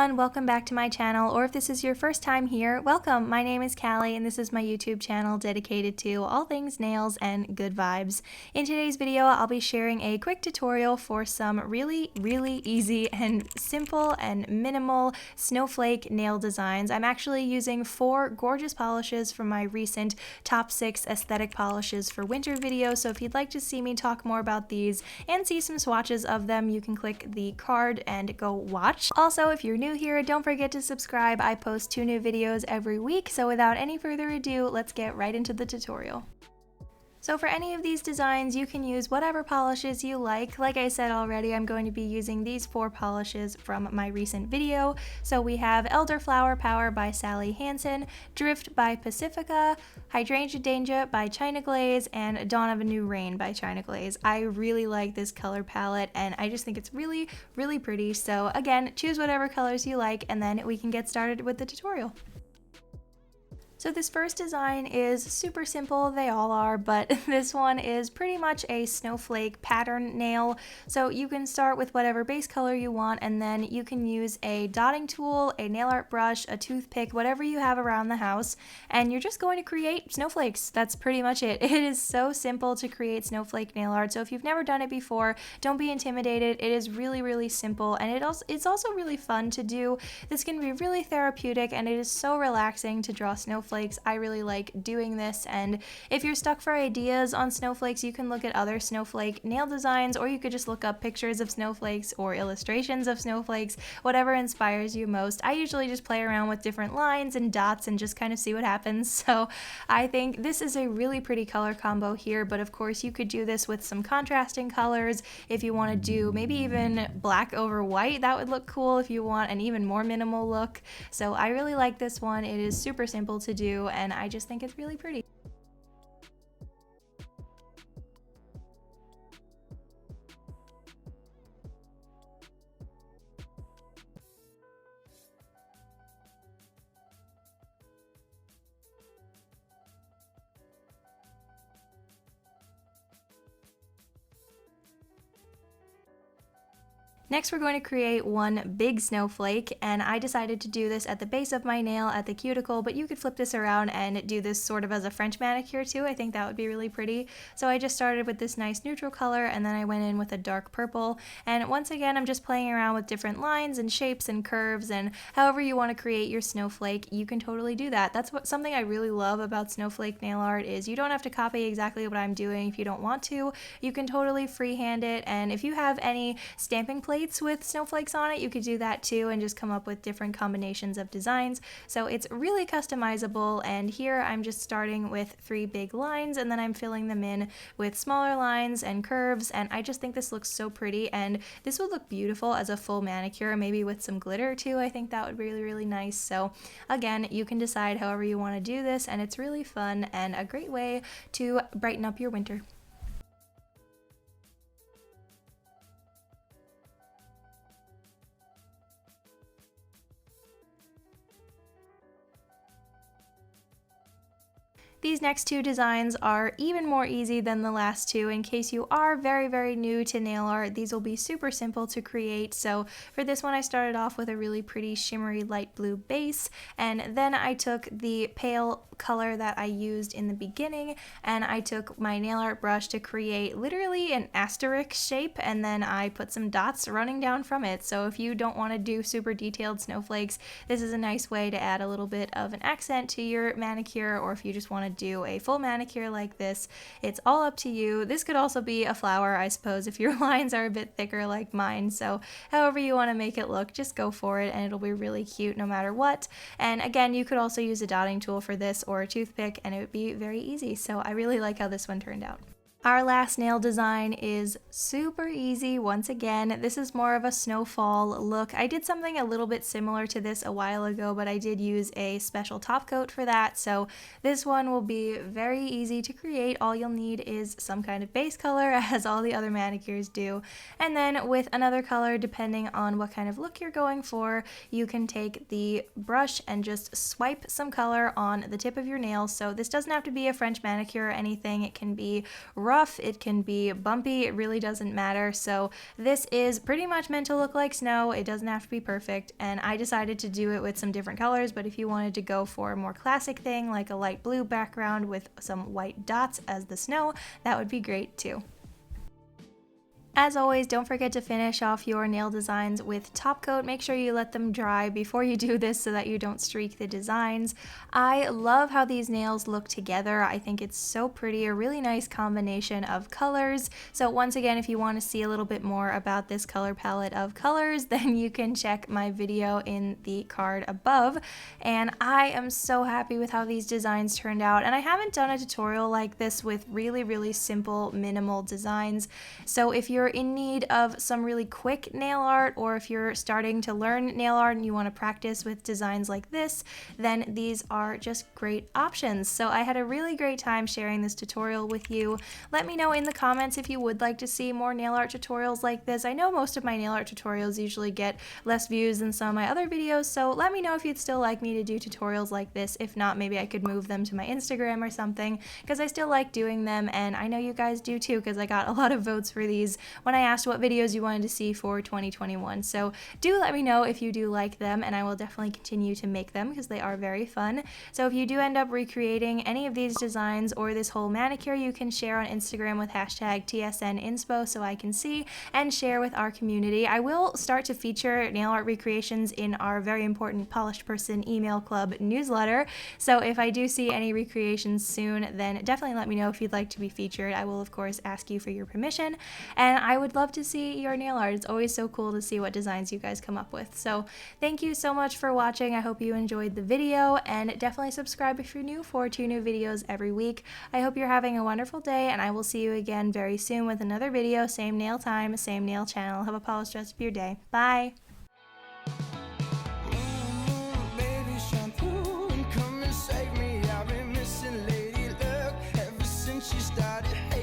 everyone, welcome back to my channel, or if this is your first time here, welcome. My name is Callie and this is my YouTube channel dedicated to all things nails and good vibes. In today's video, I'll be sharing a quick tutorial for some really easy and simple and minimal snowflake nail designs. I'm actually using 4 gorgeous polishes from my recent top 6 aesthetic polishes for winter video, so if you'd like to see me talk more about these and see some swatches of them, you can click the card and go watch. Also, if you're new here, don't forget to subscribe. I post 2 new videos every week, so without any further ado, let's get right into the tutorial. So for any of these designs, you can use whatever polishes you like. Like I said already, I'm going to be using these 4 polishes from my recent video. So we have Elderflower Power by Sally Hansen, Drift by Pacifica, Hydrangea Danger by China Glaze, and Dawn of a New Rain by China Glaze. I really like this color palette and I just think it's really pretty. So again, choose whatever colors you like and then we can get started with the tutorial. So this first design is super simple, they all are, but this one is pretty much a snowflake pattern nail. So you can start with whatever base color you want and then you can use a dotting tool, a nail art brush, a toothpick, whatever you have around the house, and you're just going to create snowflakes. That's pretty much it. It is so simple to create snowflake nail art, so if you've never done it before, don't be intimidated. It is really simple and it's also really fun to do. This can be really therapeutic and it is so relaxing to draw snowflakes. I really like doing this, and if you're stuck for ideas on snowflakes, you can look at other snowflake nail designs, or you could just look up pictures of snowflakes or illustrations of snowflakes, whatever inspires you most. I usually just play around with different lines and dots and just kind of see what happens. So I think this is a really pretty color combo here, but of course you could do this with some contrasting colors. If you want to do maybe even black over white, that would look cool if you want an even more minimal look. So I really like this one. It is super simple to do and I just think it's really pretty. Next, we're going to create one big snowflake, and I decided to do this at the base of my nail at the cuticle, but you could flip this around and do this sort of as a French manicure too. I think that would be really pretty. So I just started with this nice neutral color and then I went in with a dark purple. And once again, I'm just playing around with different lines and shapes and curves, and however you want to create your snowflake, you can totally do that. That's something I really love about snowflake nail art is you don't have to copy exactly what I'm doing if you don't want to. You can totally freehand it, and if you have any stamping plates with snowflakes on it, you could do that too and just come up with different combinations of designs. So it's really customizable, and here I'm just starting with 3 big lines and then I'm filling them in with smaller lines and curves, and I just think this looks so pretty, and this would look beautiful as a full manicure, maybe with some glitter too. I think that would be really nice. So again, you can decide however you want to do this, and it's really fun and a great way to brighten up your winter. These next 2 designs are even more easy than the last 2. In case you are very new to nail art, these will be super simple to create. So for this one, I started off with a really pretty shimmery light blue base, and then I took the pale color that I used in the beginning and I took my nail art brush to create literally an asterisk shape, and then I put some dots running down from it. So if you don't want to do super detailed snowflakes, this is a nice way to add a little bit of an accent to your manicure, or if you just want to do a full manicure like this, it's all up to you. This could also be a flower, I suppose, if your lines are a bit thicker like mine. So however you want to make it look, just go for it and it'll be really cute no matter what. And again, you could also use a dotting tool for this or a toothpick and it would be very easy. So I really like how this one turned out. Our last nail design is super easy. Once again, this is more of a snowfall look. I did something a little bit similar to this a while ago, but I did use a special top coat for that. So this one will be very easy to create. All you'll need is some kind of base color, as all the other manicures do. And then with another color, depending on what kind of look you're going for, you can take the brush and just swipe some color on the tip of your nail. So this doesn't have to be a French manicure or anything. It can be rough, it can be bumpy, it really doesn't matter. So this is pretty much meant to look like snow. It doesn't have to be perfect, and I decided to do it with some different colors, but if you wanted to go for a more classic thing like a light blue background with some white dots as the snow, that would be great too. As always, don't forget to finish off your nail designs with top coat. Make sure you let them dry before you do this so that you don't streak the designs. I love how these nails look together. I think it's so pretty, a really nice combination of colors. So once again, if you want to see a little bit more about this color palette of colors, then you can check my video in the card above. And I am so happy with how these designs turned out. And I haven't done a tutorial like this with really simple, minimal designs. So if you're in need of some really quick nail art, or if you're starting to learn nail art and you want to practice with designs like this, then these are just great options. So I had a really great time sharing this tutorial with you. Let me know in the comments if you would like to see more nail art tutorials like this. I know most of my nail art tutorials usually get less views than some of my other videos, so let me know if you'd still like me to do tutorials like this. If not, maybe I could move them to my Instagram or something, because I still like doing them, and I know you guys do too, because I got a lot of votes for these when I asked what videos you wanted to see for 2021. So do let me know if you do like them, and I will definitely continue to make them because they are very fun. So if you do end up recreating any of these designs or this whole manicure, you can share on Instagram with hashtag TSNinspo so I can see and share with our community. I will start to feature nail art recreations in our very important Polished Person email club newsletter. So if I do see any recreations soon, then definitely let me know if you'd like to be featured. I will of course ask you for your permission, and I would love to see your nail art. It's always so cool to see what designs you guys come up with. So thank you so much for watching. I hope you enjoyed the video, and definitely subscribe if you're new for 2 new videos every week. I hope you're having a wonderful day, and I will see you again very soon with another video. Same nail time, same nail channel. Have a polished rest of your day. Bye! Baby shampoo, come and save me. I've been missing lady luck ever since she started.